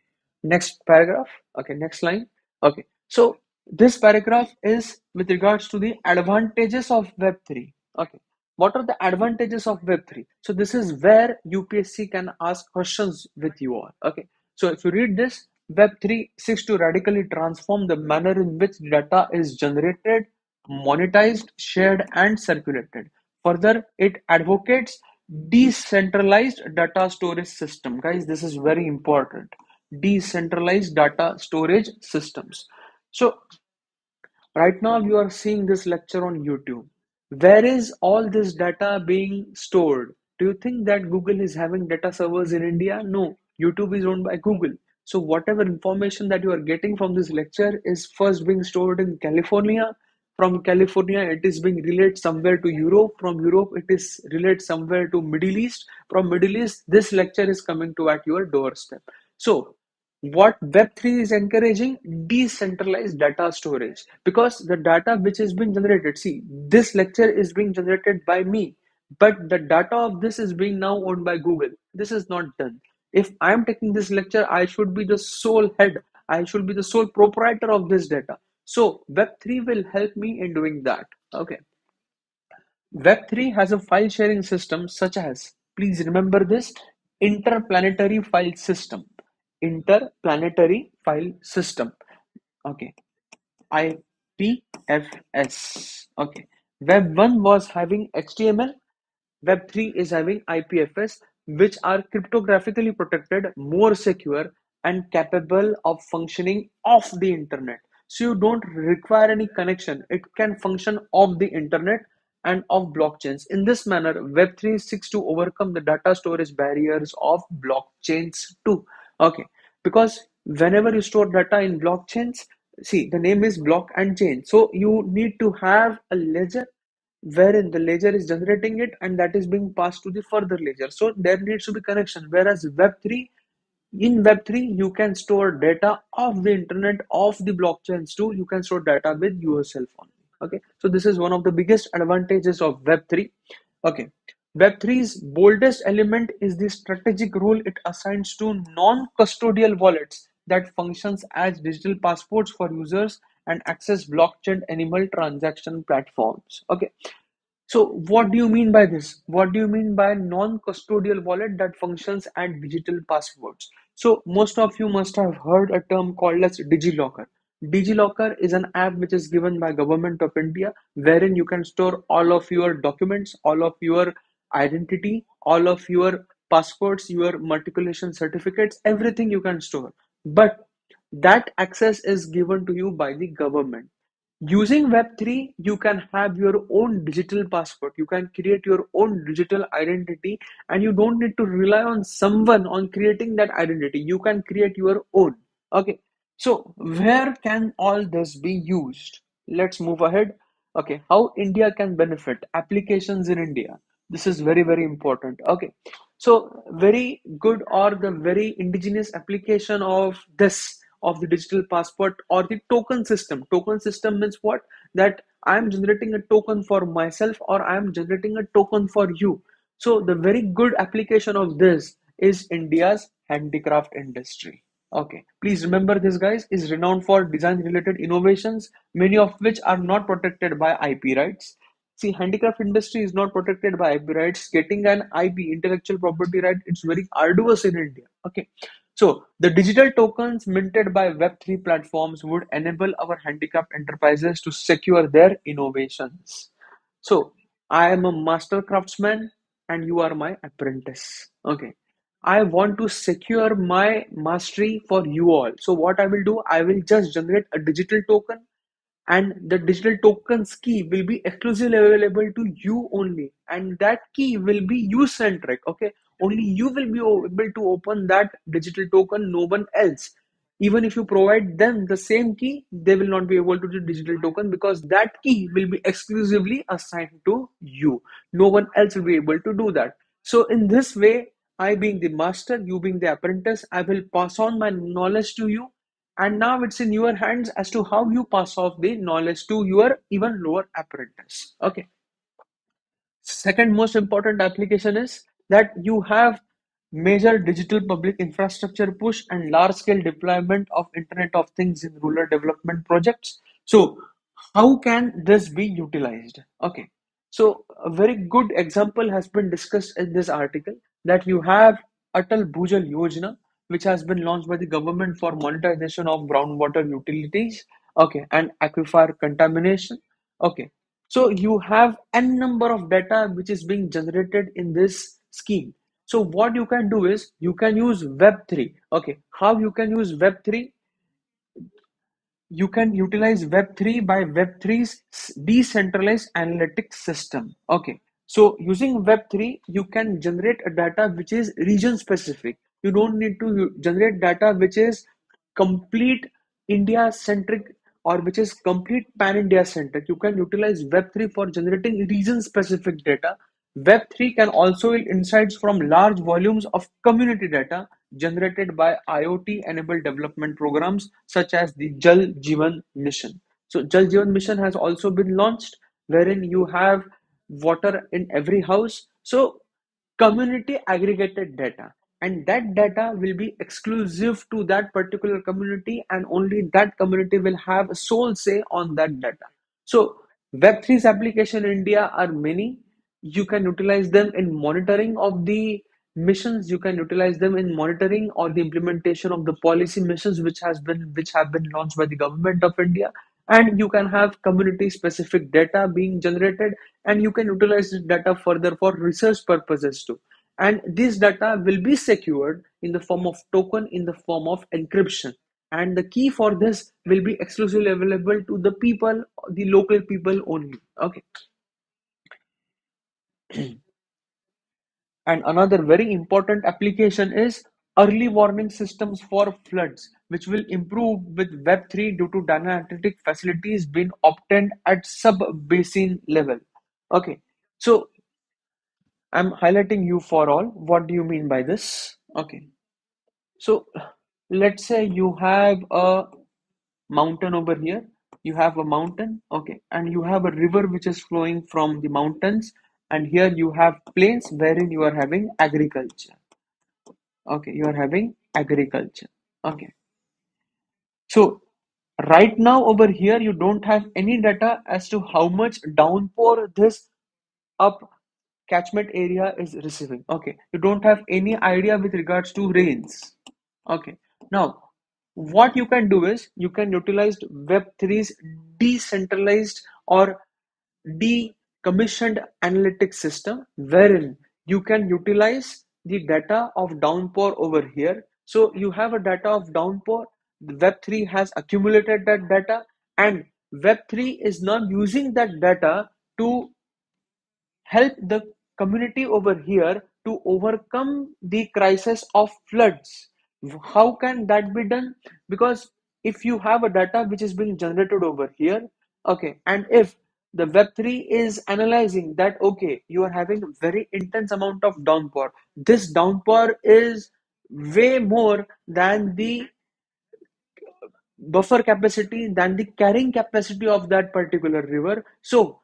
next paragraph. Okay, next line. Okay, so this paragraph is with regards to the advantages of Web 3. Okay, what are the advantages of Web 3? So this is where UPSC can ask questions with you all. Okay, so if you read this, Web 3 seeks to radically transform the manner in which data is generated, monetized, shared, and circulated. Further, it advocates decentralized data storage system. Guys, this is very important. Decentralized data storage systems. So right now you are seeing this lecture on YouTube. Where is all this data being stored? Do you think that Google is having data servers in India? No, YouTube is owned by Google. So whatever information that you are getting from this lecture is first being stored in California. From California, it is being relayed somewhere to Europe. From Europe, it is relayed somewhere to Middle East. From Middle East, this lecture is coming to at your doorstep. So what Web3 is encouraging, decentralized data storage, because the data which is being generated, see, this lecture is being generated by me, but the data of this is being now owned by Google. This is not done. If I am taking this lecture, I should be the sole head, I should be the sole proprietor of this data. So Web3 will help me in doing that. Okay. Web3 has a file sharing system such as, please remember this, interplanetary file system. Interplanetary file system. Okay. IPFS. Okay. Web 1 was having HTML, Web3 is having IPFS, which are cryptographically protected, more secure, and capable of functioning off the internet. So you don't require any connection. It can function off the internet and off blockchains. In this manner, Web3 seeks to overcome the data storage barriers of blockchains too. Okay, because whenever you store data in blockchains, see, the name is block and chain. So you need to have a ledger wherein the ledger is generating it and that is being passed to the further ledger. So there needs to be connection. Whereas Web3, in Web3, you can store data of the internet, of the blockchains too. You can store data with yourself only. Okay, so this is one of the biggest advantages of Web3. Okay, Web3's boldest element is the strategic role it assigns to non-custodial wallets that functions as digital passports for users and access blockchain animal transaction platforms. Okay, so what do you mean by this? What do you mean by non-custodial wallet that functions as digital passwords? So most of you must have heard a term called as DigiLocker. DigiLocker is an app which is given by Government of India, wherein you can store all of your documents, all of your identity, all of your passports, your matriculation certificates, everything you can store. But that access is given to you by the government. Using Web3, you can have your own digital passport. You can create your own digital identity, and you don't need to rely on someone on creating that identity. You can create your own. Okay. So, where can all this be used? Let's move ahead. Okay. How India can benefit applications in India. This is very, very important. Okay. So, very good or the very indigenous application of this of the digital passport or the token system. Token system means what? That I am generating a token for myself or I am generating a token for you. So the very good application of this is India's handicraft industry. Okay, please remember this, guys, is renowned for design related innovations, many of which are not protected by IP rights. See, handicraft industry is not protected by IP rights. Getting an IP, intellectual property right, it's very arduous in India. Okay, so the digital tokens minted by Web3 platforms would enable our handicapped enterprises to secure their innovations. So I am a master craftsman and you are my apprentice. Okay. I want to secure my mastery for you all. So what I will do, I will just generate a digital token and the digital tokens key will be exclusively available to you only, and that key will be you centric. Okay, only you will be able to open that digital token, no one else. Even if you provide them the same key, they will not be able to do digital token because that key will be exclusively assigned to you. No one else will be able to do that. So in this way, I being the master, you being the apprentice, I will pass on my knowledge to you, and now it's in your hands as to how you pass off the knowledge to your even lower apprentice. Okay. Second most important application is that you have major digital public infrastructure push and large scale deployment of Internet of Things in rural development projects. So, how can this be utilized? Okay. So, a very good example has been discussed in this article that you have Atal Bhujal Yojana, which has been launched by the government for monetization of groundwater utilities, okay, and aquifer contamination. Okay. So you have n number of data which is being generated in this scheme. So what you can do is you can use Web3. Okay, how you can use Web3? You can utilize Web3 by Web3's decentralized analytics system. Okay, so using Web3, you can generate a data which is region specific. You don't need to generate data which is complete India centric or which is complete pan India centric. You can utilize Web3 for generating region specific data. Web3 can also yield insights from large volumes of community data generated by IoT-enabled development programs such as the Jal Jeevan Mission. So Jal Jeevan Mission has also been launched, wherein you have water in every house. So community aggregated data, and that data will be exclusive to that particular community, and only that community will have a sole say on that data. So Web3's application in India are many. You can utilize them in monitoring of the missions. You can utilize them in monitoring or the implementation of the policy missions which have been launched by the government of India. And you can have community specific data being generated, and you can utilize this data further for research purposes too. And this data will be secured in the form of token, in the form of encryption. And the key for this will be exclusively available to the people, the local people only. Okay. And another very important application is early warning systems for floods, which will improve with Web3 due to data analytic facilities being obtained at sub-basin level. Okay, so I'm highlighting you for all. What do you mean by this? Okay, so let's say you have a mountain over here. You have a mountain, okay, and you have a river which is flowing from the mountains, and here you have plains wherein you are having agriculture. Okay, you are having agriculture. Okay, so right now over here you don't have any data as to how much downpour this up catchment area is receiving. Okay, you don't have any idea with regards to rains. Okay, now what you can do is you can utilize Web3's decentralized or decommissioned analytics system, wherein you can utilize the data of downpour over here. So you have a data of downpour. Web3 has accumulated that data, and Web3 is now using that data to help the community over here to overcome the crisis of floods. How can that be done? Because if you have a data which is being generated over here, okay, and if the Web3 is analyzing that, okay, you are having a very intense amount of downpour. This downpour is way more than the buffer capacity, than the carrying capacity of that particular river. So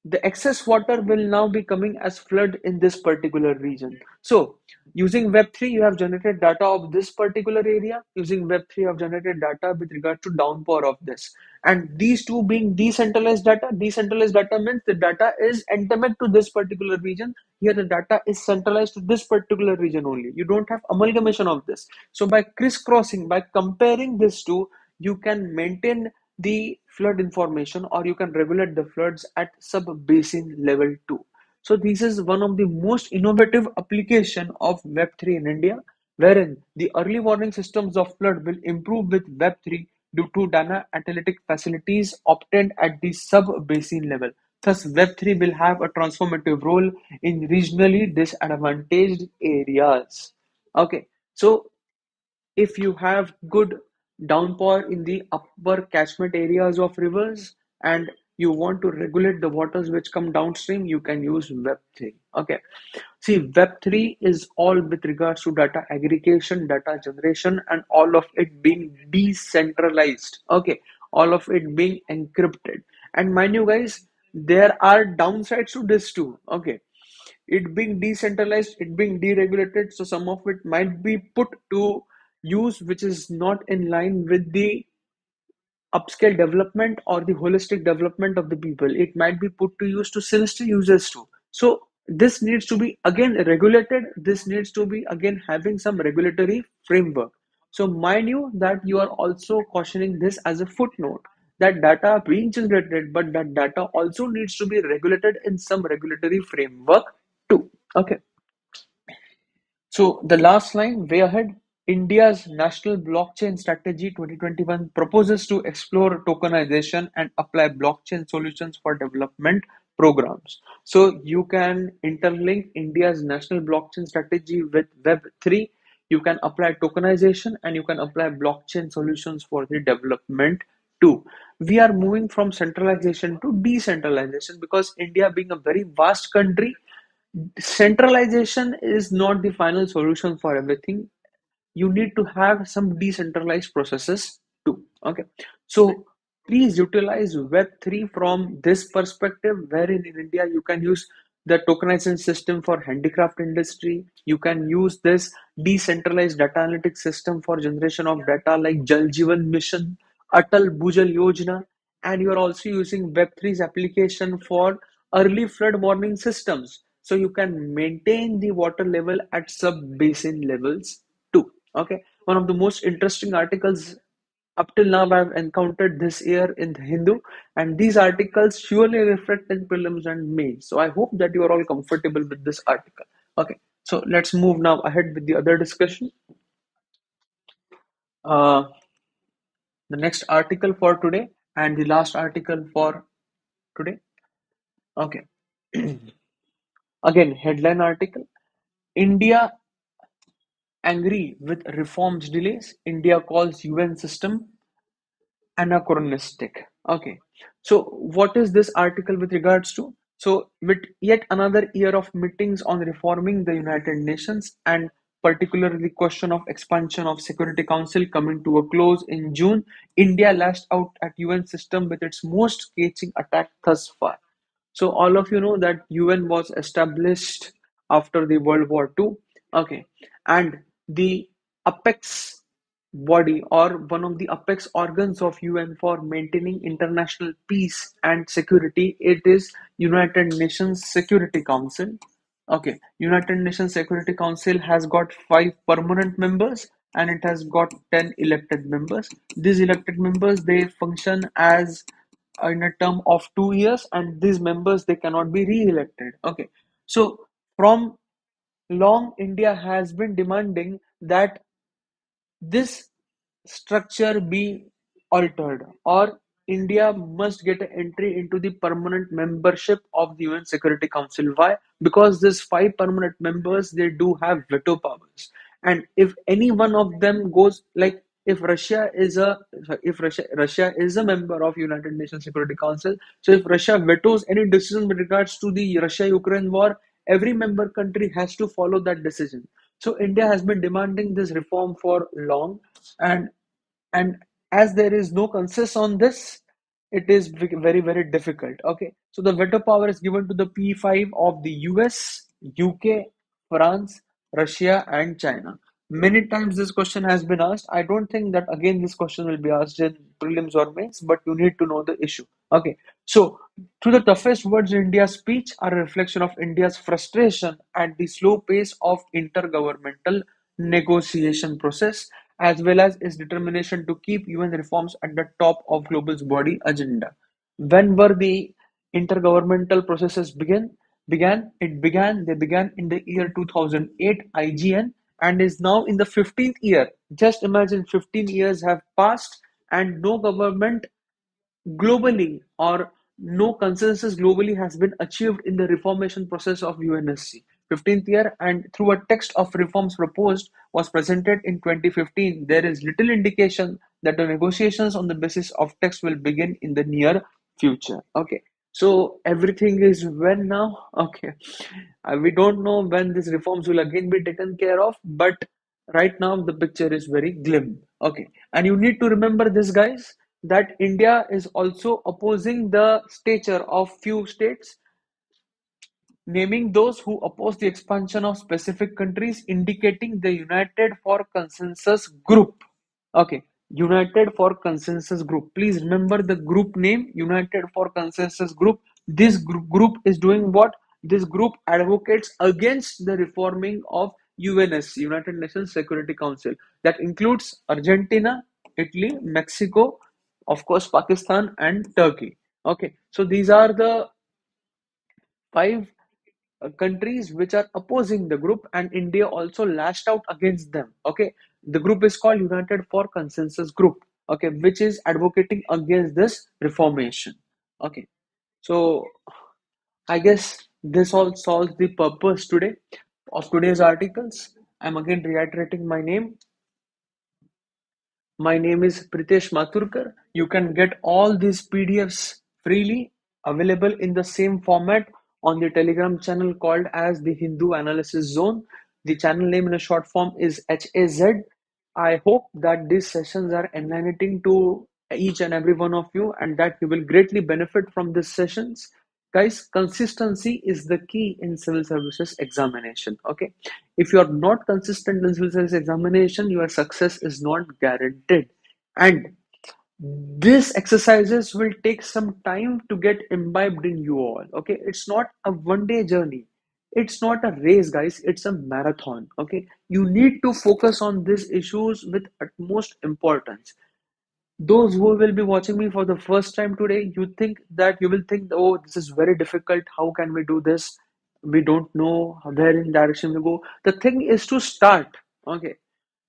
the excess water will now be coming as flood in this particular region. So using Web3, you have generated data of this particular area. Using Web3, you have generated data with regard to downpour of this. And these two being decentralized data means the data is endemic to this particular region. Here the data is centralized to this particular region only. You don't have amalgamation of this. So by crisscrossing, by comparing this two, you can maintain the flood information, or you can regulate the floods at sub-basin level too. So this is one of the most innovative application of Web3 in India, wherein the early warning systems of flood will improve with Web3 due to data analytic facilities obtained at the sub-basin level. Thus, Web3 will have a transformative role in regionally disadvantaged areas. Okay, so if you have good downpour in the upper catchment areas of rivers and you want to regulate the waters which come downstream, you can use Web3. Okay. See, Web3 is all with regards to data aggregation, data generation, and all of it being decentralized. Okay. All of it being encrypted. And mind you guys, there are downsides to this too. Okay, it being decentralized, it being deregulated, so some of it might be put to use which is not in line with the upscale development or the holistic development of the people. It might be put to use to sinister users too. So this needs to be again regulated. This needs to be again having some regulatory framework. So mind you that you are also cautioning this as a footnote, that data are being generated, but that data also needs to be regulated in some regulatory framework too. Okay. So the last line, way ahead, India's National Blockchain Strategy 2021 proposes to explore tokenization and apply blockchain solutions for development programs. So you can interlink India's National Blockchain Strategy with Web3. You can apply tokenization and you can apply blockchain solutions for the development too. We are moving from centralization to decentralization because India being a very vast country, centralization is not the final solution for everything. You need to have some decentralized processes too. Okay. So please utilize Web3 from this perspective, wherein in India you can use the tokenization system for handicraft industry. You can use this decentralized data analytics system for generation of data like Jal Jeevan Mission, Atal Bhujal Yojana, and you are also using Web3's application for early flood warning systems. So you can maintain the water level at sub-basin levels too. Okay, one of the most interesting articles up till now I've encountered this year in the Hindu, and these articles surely reflect in prelims and mains. So I hope that you are all comfortable with this article. Okay, so let's move now ahead with the other discussion. Uh, the next article for today and the last article for today. Okay, again, headline article: India angry with reforms delays. India calls UN system anachronistic. Okay, so what is this article with regards to? So, with yet another year of meetings on reforming the United Nations and particularly the question of expansion of Security Council coming to a close in June, India lashed out at UN system with its most scathing attack thus far. So all of you know that UN was established after the World War II. Okay, and the apex body or one of the apex organs of UN for maintaining international peace and security, it is United Nations Security Council. Okay, United Nations Security Council has got 5 permanent members and it has got 10 elected members. These elected members, they function as in a term of 2 years, and these members, they cannot be re-elected. Okay, so from long, India has been demanding that this structure be altered, or India must get an entry into the permanent membership of the UN Security Council. Why? Because these 5 permanent members, they do have veto powers, and if any one of them goes, like if Russia is a member of United Nations Security Council, so if Russia vetoes any decision with regards to the Russia Ukraine war, every member country has to follow that decision. So India has been demanding this reform for long, and and as there is no consensus on this, it is very very difficult. Okay, so the veto power is given to the P5 of the US, UK, France, Russia, and China. Many times this question has been asked. I don't think that again this question will be asked in prelims or mains, but you need to know the issue. Okay, so through the toughest words in India's speech are a reflection of India's frustration at the slow pace of intergovernmental negotiation process, as well as its determination to keep UN reforms at the top of global's body agenda. When were the intergovernmental processes they began in the year 2008 IGN, and is now in the 15th year. Just imagine, 15 years have passed and no government globally, or no consensus globally has been achieved in the reformation process of UNSC. 15th year, and through a text of reforms proposed was presented in 2015, there is little indication that the negotiations on the basis of text will begin in the near future. Okay, so everything is when now. Okay, we don't know when these reforms will again be taken care of, but right now the picture is very glim. Okay, and you need to remember this, guys, that India is also opposing the stature of few states, naming those who oppose the expansion of specific countries, indicating the United for Consensus Group. Okay, United for Consensus Group. Please remember the group name, United for Consensus Group. This group is doing what? This group advocates against the reforming of UNSC, United Nations Security Council. That includes Argentina, Italy, Mexico, of course, Pakistan and Turkey. Okay, so these are the five countries which are opposing the group, and India also lashed out against them. Okay, the group is called United for Consensus Group. Okay, which is advocating against this reformation. Okay, so I guess this all solves the purpose today of today's articles. I'm again reiterating my name. My name is Pritesh Mathurkar. You can get all these PDFs freely available in the same format on the Telegram channel called as the Hindu Analysis Zone. The channel name in a short form is HAZ. I hope that these sessions are enlightening to each and every one of you and that you will greatly benefit from these sessions. Guys, consistency is the key in civil services examination. Okay, if you are not consistent in civil service examination, your success is not guaranteed. And these exercises will take some time to get imbibed in you all. Okay, it's not a one day journey, it's not a race, guys, it's a marathon. Okay, you need to focus on these issues with utmost importance. Those who will be watching me for the first time today, you will think, oh, this is very difficult. How can we do this? We don't know where in direction we go. The thing is to start. Okay,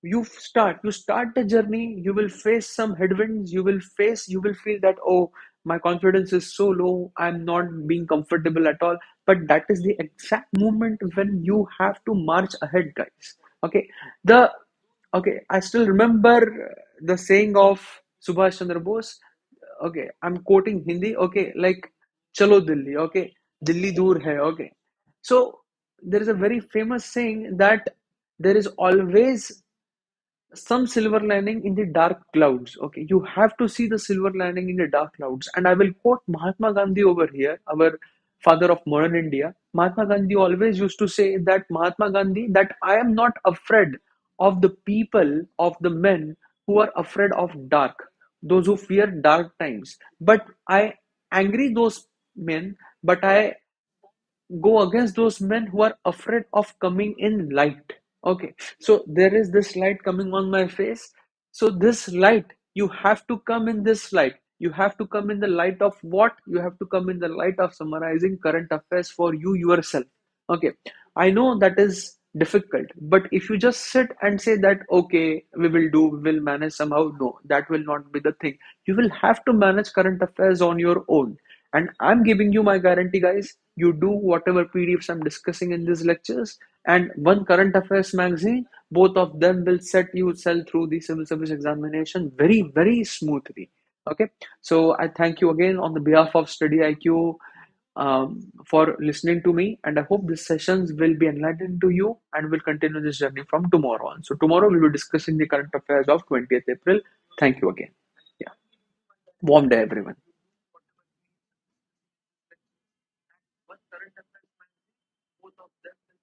you start the journey. You will face some headwinds. You will feel that, oh, my confidence is so low. I'm not being comfortable at all. But that is the exact moment when you have to march ahead, guys. Okay, the Okay, I still remember the saying of Subhash Chandra Bose. Okay, I'm quoting Hindi. Okay, like "Chalo Delhi." Okay, Delhi dur hai. Okay, so there is a very famous saying that there is always some silver lining in the dark clouds. Okay, you have to see the silver lining in the dark clouds. And I will quote Mahatma Gandhi over here, our father of modern India. Mahatma Gandhi always used to say that I am not afraid of the people, of the men who are afraid of dark, those who fear dark times. But I angry those men, but I go against those men who are afraid of coming in light. Okay, so there is this light coming on my face. So this light, you have to come in this light. You have to come in the light of what? You have to come in the light of summarizing current affairs for you yourself. Okay, I know that is difficult, but if you just sit and say that, okay, we will manage somehow, no, that will not be the thing. You will have to manage current affairs on your own. And I'm giving you my guarantee, guys. You do whatever PDFs I'm discussing in these lectures, and one current affairs magazine, both of them will set you sell through the civil service examination very, very smoothly. Okay, so I thank you again on the behalf of StudyIQ for listening to me, and I hope these sessions will be enlightening to you and will continue this journey from tomorrow on. So tomorrow we'll be discussing the current affairs of 20th April. Thank you again. Yeah, warm day, everyone.